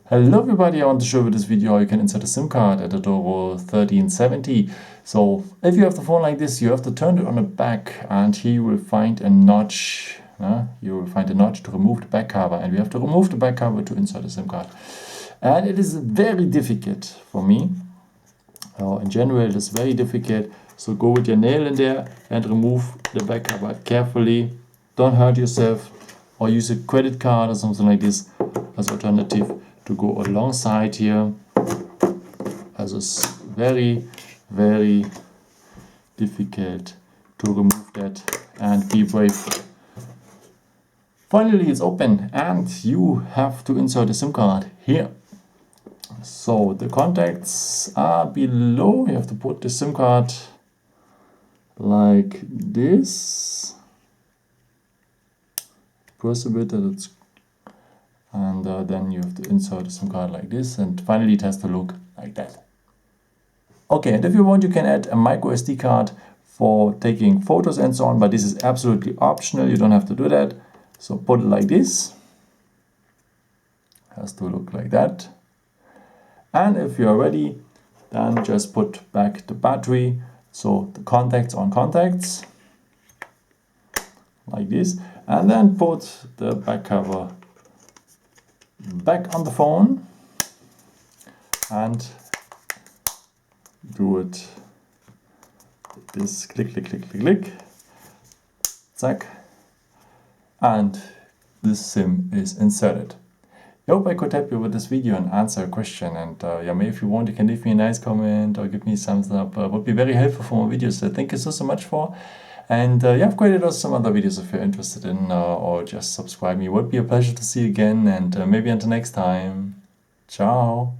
Hello everybody, I want to show you this video how you can insert a SIM card at the Doro 1370. So if you have the phone like this, you have to turn it on the back and here you will find a notch. You will find a notch to remove the back cover, and we have to remove the back cover to insert a SIM card. And it is very difficult for me. In general it is very difficult. So go with your nail in there and remove the back cover carefully. Don't hurt yourself, or use a credit card or something like this as alternative to go alongside here, as it's very difficult to remove that, and be brave. Finally it's open and you have to insert a SIM card here. So the contacts are below. You have to put the SIM card like this, press a bit that it's, and then you have to insert a SIM card like this, and finally it has to look like that. Okay, and if you want, you can add a micro SD card for taking photos and so on, but this is absolutely optional. You don't have to do that. So put it like this. Has to look like that. And if you are ready, then just put back the battery. So the contacts on contacts, like this, and then put the back cover back on the phone and do it like this. Click, click, click, click, click, zack, and this SIM is inserted. I hope I could help you with this video and answer a question, and maybe if you want, you can leave me a nice comment or give me a thumbs up. Would be very helpful for my videos. So thank you so much for. And I've created also some other videos if you're interested in, or just subscribe me. It would be a pleasure to see you again, and maybe until next time. Ciao.